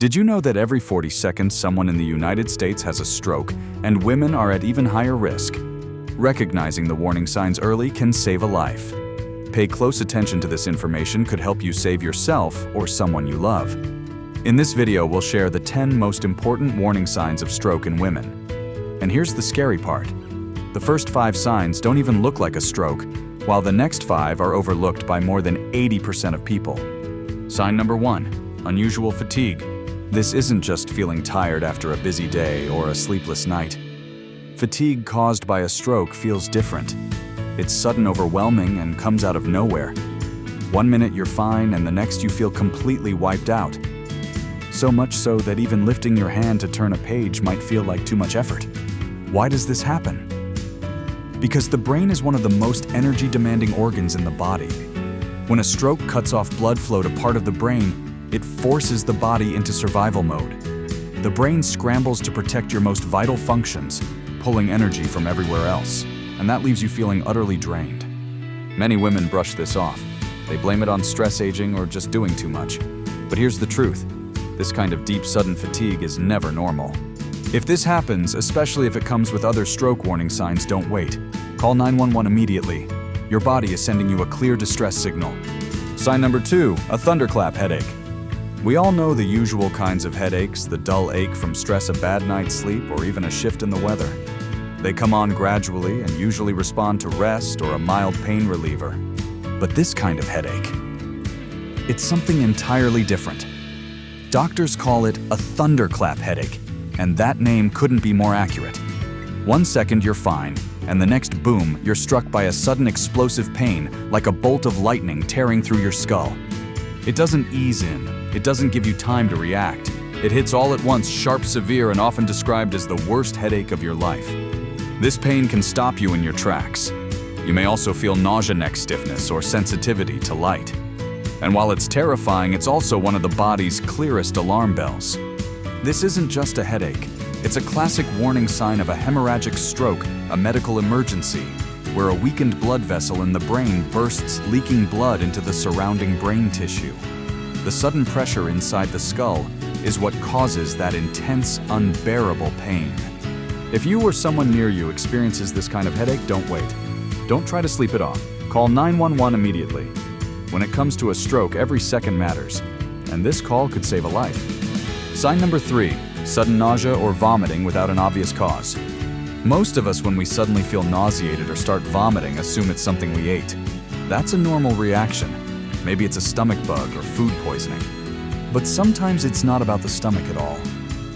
Did you know that every 40 seconds someone in the United States has a stroke, and women are at even higher risk? Recognizing the warning signs early can save a life. Pay close attention to this information could help you save yourself or someone you love. In this video, we'll share the 10 most important warning signs of stroke in women. And here's the scary part. The first 5 signs don't even look like a stroke, while the next 5 are overlooked by more than 80% of people. Sign number 1, unusual fatigue. This isn't just feeling tired after a busy day or a sleepless night. Fatigue caused by a stroke feels different. It's sudden, overwhelming, and comes out of nowhere. One minute you're fine, and the next you feel completely wiped out. So much so that even lifting your hand to turn a page might feel like too much effort. Why does this happen? Because the brain is one of the most energy-demanding organs in the body. When a stroke cuts off blood flow to part of the brain, it forces the body into survival mode. The brain scrambles to protect your most vital functions, pulling energy from everywhere else, and that leaves you feeling utterly drained. Many women brush this off. They blame it on stress, aging, or just doing too much. But here's the truth. This kind of deep, sudden fatigue is never normal. If this happens, especially if it comes with other stroke warning signs, don't wait. Call 911 immediately. Your body is sending you a clear distress signal. Sign number 2, a thunderclap headache. We all know the usual kinds of headaches, the dull ache from stress, a bad night's sleep, or even a shift in the weather. They come on gradually and usually respond to rest or a mild pain reliever. But this kind of headache, it's something entirely different. Doctors call it a thunderclap headache, and that name couldn't be more accurate. 1 second you're fine, and the next boom, you're struck by a sudden explosive pain, like a bolt of lightning tearing through your skull. It doesn't ease in. It doesn't give you time to react. It hits all at once, sharp, severe, and often described as the worst headache of your life. This pain can stop you in your tracks. You may also feel nausea, neck stiffness, or sensitivity to light. And while it's terrifying, it's also one of the body's clearest alarm bells. This isn't just a headache. It's a classic warning sign of a hemorrhagic stroke, a medical emergency, where a weakened blood vessel in the brain bursts, leaking blood into the surrounding brain tissue. The sudden pressure inside the skull is what causes that intense, unbearable pain. If you or someone near you experiences this kind of headache, don't wait. Don't try to sleep it off. Call 911 immediately. When it comes to a stroke, every second matters, and this call could save a life. Sign number 3, sudden nausea or vomiting without an obvious cause. Most of us, when we suddenly feel nauseated or start vomiting, assume it's something we ate. That's a normal reaction. Maybe it's a stomach bug or food poisoning. But sometimes it's not about the stomach at all.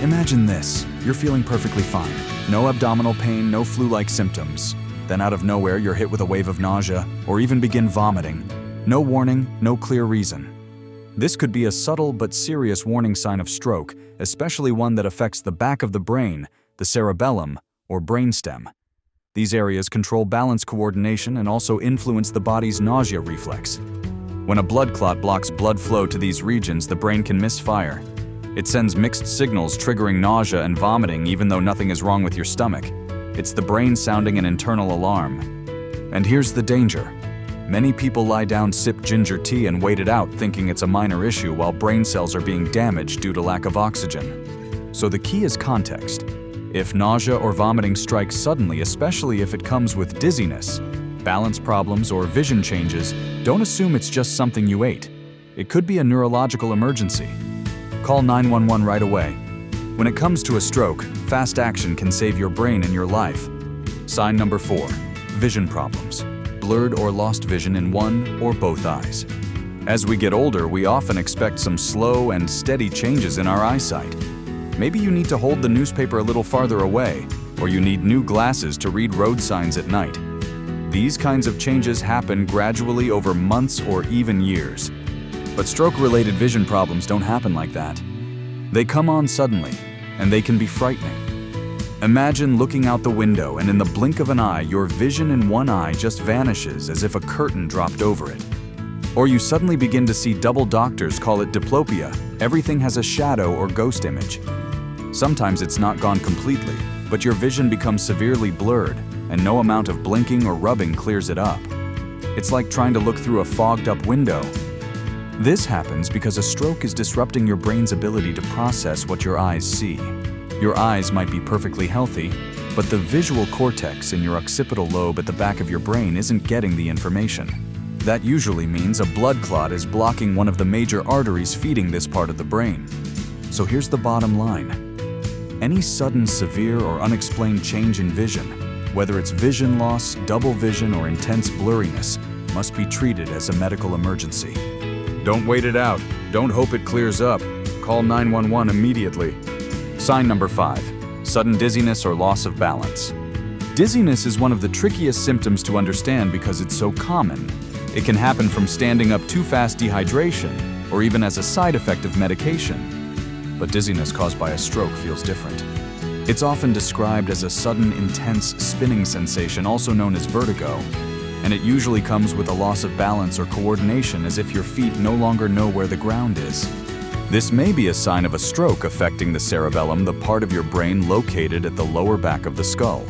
Imagine this. You're feeling perfectly fine. No abdominal pain, no flu-like symptoms. Then out of nowhere, you're hit with a wave of nausea or even begin vomiting. No warning, no clear reason. This could be a subtle but serious warning sign of stroke, especially one that affects the back of the brain, the cerebellum, or brainstem. These areas control balance, coordination, and also influence the body's nausea reflex. When a blood clot blocks blood flow to these regions, the brain can misfire. It sends mixed signals triggering nausea and vomiting even though nothing is wrong with your stomach. It's the brain sounding an internal alarm. And here's the danger. Many people lie down, sip ginger tea, and wait it out thinking it's a minor issue while brain cells are being damaged due to lack of oxygen. So the key is context. If nausea or vomiting strikes suddenly, especially if it comes with dizziness, balance problems, or vision changes, don't assume it's just something you ate. It could be a neurological emergency. Call 911 right away. When it comes to a stroke, fast action can save your brain and your life. Sign number 4, vision problems. Blurred or lost vision in one or both eyes. As we get older, we often expect some slow and steady changes in our eyesight. Maybe you need to hold the newspaper a little farther away, or you need new glasses to read road signs at night. These kinds of changes happen gradually over months or even years. But stroke-related vision problems don't happen like that. They come on suddenly, and they can be frightening. Imagine looking out the window and in the blink of an eye, your vision in one eye just vanishes as if a curtain dropped over it. Or you suddenly begin to see double. Doctors call it diplopia. Everything has a shadow or ghost image. Sometimes it's not gone completely, but your vision becomes severely blurred, and no amount of blinking or rubbing clears it up. It's like trying to look through a fogged-up window. This happens because a stroke is disrupting your brain's ability to process what your eyes see. Your eyes might be perfectly healthy, but the visual cortex in your occipital lobe at the back of your brain isn't getting the information. That usually means a blood clot is blocking one of the major arteries feeding this part of the brain. So here's the bottom line. Any sudden, severe, or unexplained change in vision, whether it's vision loss, double vision, or intense blurriness, must be treated as a medical emergency. Don't wait it out. Don't hope it clears up. Call 911 immediately. Sign number 5. Sudden dizziness or loss of balance. Dizziness is one of the trickiest symptoms to understand because it's so common. It can happen from standing up too fast dehydration, or even as a side effect of medication. But dizziness caused by a stroke feels different. It's often described as a sudden, intense spinning sensation, also known as vertigo, and it usually comes with a loss of balance or coordination, as if your feet no longer know where the ground is. This may be a sign of a stroke affecting the cerebellum, the part of your brain located at the lower back of the skull.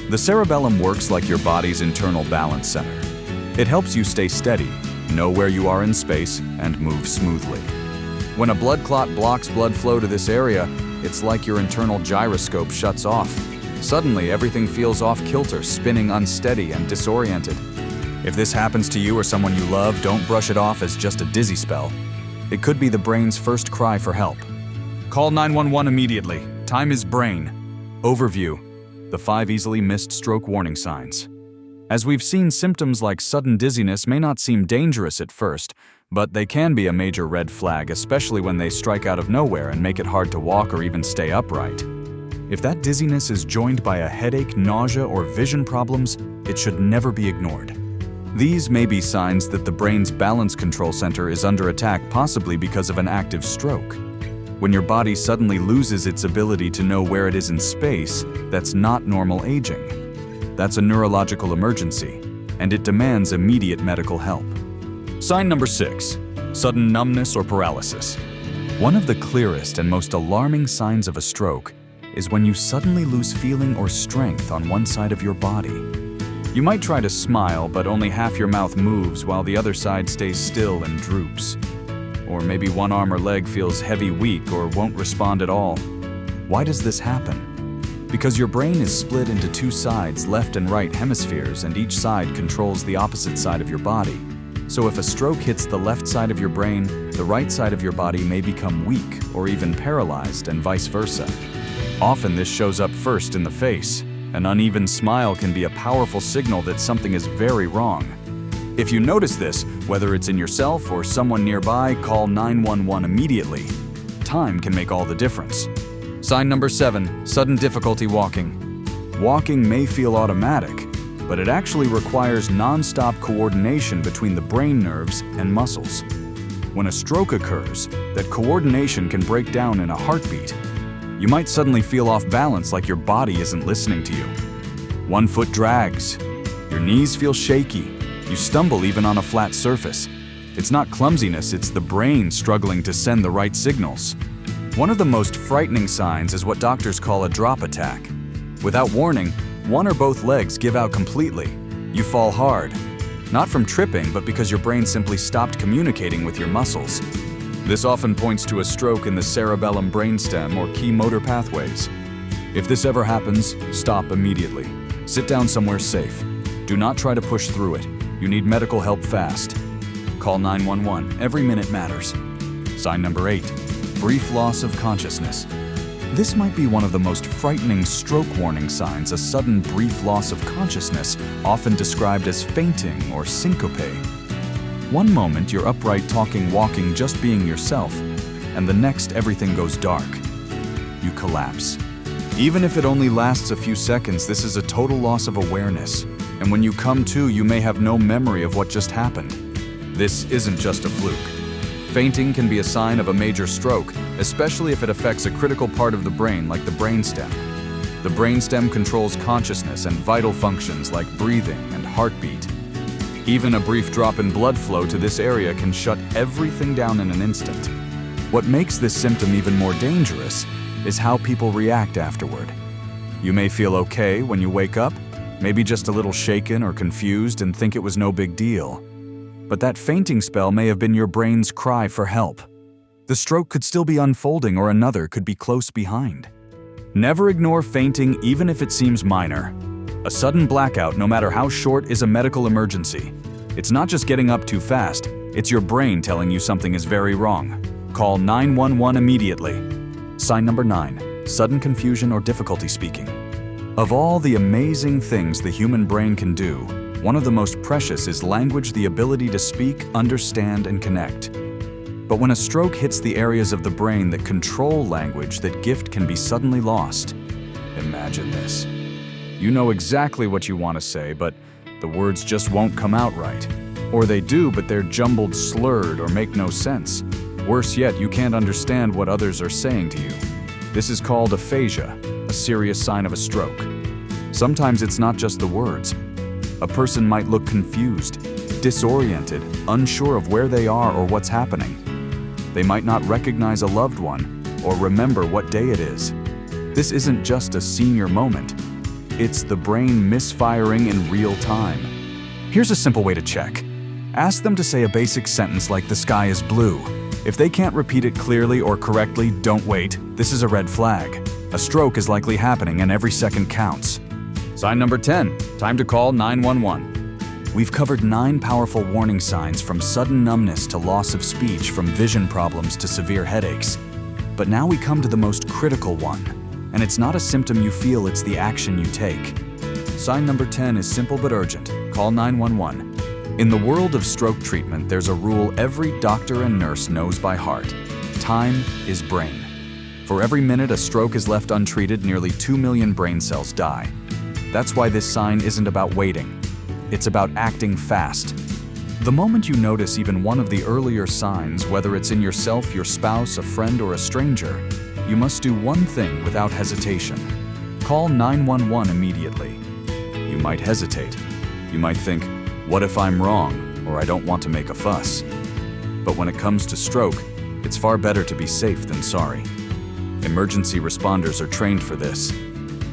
The cerebellum works like your body's internal balance center. It helps you stay steady, know where you are in space, and move smoothly. When a blood clot blocks blood flow to this area, it's like your internal gyroscope shuts off. Suddenly, everything feels off kilter, spinning unsteady and disoriented. If this happens to you or someone you love, don't brush it off as just a dizzy spell. It could be the brain's first cry for help. Call 911 immediately. Time is brain. Overview: the 5 easily missed stroke warning signs. As we've seen, symptoms like sudden dizziness may not seem dangerous at first, but they can be a major red flag, especially when they strike out of nowhere and make it hard to walk or even stay upright. If that dizziness is joined by a headache, nausea, or vision problems, it should never be ignored. These may be signs that the brain's balance control center is under attack, possibly because of an active stroke. When your body suddenly loses its ability to know where it is in space, that's not normal aging. That's a neurological emergency, and it demands immediate medical help. Sign number 6. Sudden numbness or paralysis. One of the clearest and most alarming signs of a stroke is when you suddenly lose feeling or strength on one side of your body. You might try to smile, but only half your mouth moves while the other side stays still and droops. Or maybe one arm or leg feels heavy, weak, or won't respond at all. Why does this happen? Because your brain is split into 2 sides, left and right hemispheres, and each side controls the opposite side of your body. So if a stroke hits the left side of your brain, the right side of your body may become weak or even paralyzed, and vice versa. Often this shows up first in the face. An uneven smile can be a powerful signal that something is very wrong. If you notice this, whether it's in yourself or someone nearby, call 911 immediately. Time can make all the difference. Sign number 7. Sudden difficulty walking. Walking may feel automatic, but it actually requires non-stop coordination between the brain nerves and muscles. When a stroke occurs, that coordination can break down in a heartbeat. You might suddenly feel off balance, like your body isn't listening to you. One foot drags. Your knees feel shaky. You stumble even on a flat surface. It's not clumsiness, it's the brain struggling to send the right signals. One of the most frightening signs is what doctors call a drop attack. Without warning, one or both legs give out completely. You fall hard. Not from tripping, but because your brain simply stopped communicating with your muscles. This often points to a stroke in the cerebellum brainstem or key motor pathways. If this ever happens, stop immediately. Sit down somewhere safe. Do not try to push through it. You need medical help fast. Call 911. Every minute matters. Sign number 8. Brief loss of consciousness. This might be one of the most frightening stroke warning signs, a sudden brief loss of consciousness, often described as fainting or syncope. One moment you're upright, talking, walking, just being yourself, and the next everything goes dark. You collapse. Even if it only lasts a few seconds, this is a total loss of awareness, and when you come to, you may have no memory of what just happened. This isn't just a fluke. Fainting can be a sign of a major stroke, especially if it affects a critical part of the brain like the brainstem. The brainstem controls consciousness and vital functions like breathing and heartbeat. Even a brief drop in blood flow to this area can shut everything down in an instant. What makes this symptom even more dangerous is how people react afterward. You may feel okay when you wake up, maybe just a little shaken or confused and think it was no big deal. but that fainting spell may have been your brain's cry for help. The stroke could still be unfolding, or another could be close behind. Never ignore fainting, even if it seems minor. A sudden blackout, no matter how short, is a medical emergency. It's not just getting up too fast, it's your brain telling you something is very wrong. Call 911 immediately. Sign number 9, sudden confusion or difficulty speaking. Of all the amazing things the human brain can do, one of the most precious is language, the ability to speak, understand, and connect. But when a stroke hits the areas of the brain that control language, that gift can be suddenly lost. Imagine this. You know exactly what you want to say, but the words just won't come out right. Or they do, but they're jumbled, slurred, or make no sense. Worse yet, you can't understand what others are saying to you. This is called aphasia, a serious sign of a stroke. Sometimes it's not just the words. A person might look confused, disoriented, unsure of where they are or what's happening. They might not recognize a loved one or remember what day it is. This isn't just a senior moment. It's the brain misfiring in real time. Here's a simple way to check. Ask them to say a basic sentence like "the sky is blue." If they can't repeat it clearly or correctly, don't wait. This is a red flag. A stroke is likely happening and every second counts. Sign number 10, time to call 911. We've covered 9 powerful warning signs, from sudden numbness to loss of speech, from vision problems to severe headaches. But now we come to the most critical one. And it's not a symptom you feel, it's the action you take. Sign number 10 is simple but urgent. Call 911. In the world of stroke treatment, there's a rule every doctor and nurse knows by heart. Time is brain. For every minute a stroke is left untreated, nearly 2 million brain cells die. That's why this sign isn't about waiting. It's about acting fast. The moment you notice even one of the earlier signs, whether it's in yourself, your spouse, a friend, or a stranger, you must do one thing without hesitation. Call 911 immediately. You might hesitate. You might think, what if I'm wrong, or I don't want to make a fuss? But when it comes to stroke, it's far better to be safe than sorry. Emergency responders are trained for this.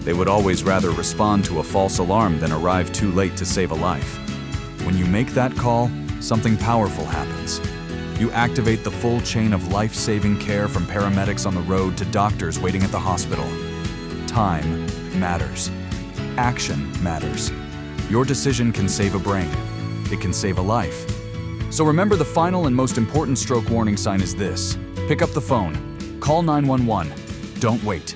They would always rather respond to a false alarm than arrive too late to save a life. When you make that call, something powerful happens. You activate the full chain of life-saving care, from paramedics on the road to doctors waiting at the hospital. Time matters. Action matters. Your decision can save a brain. It can save a life. So remember, the final and most important stroke warning sign is this. Pick up the phone. Call 911. Don't wait.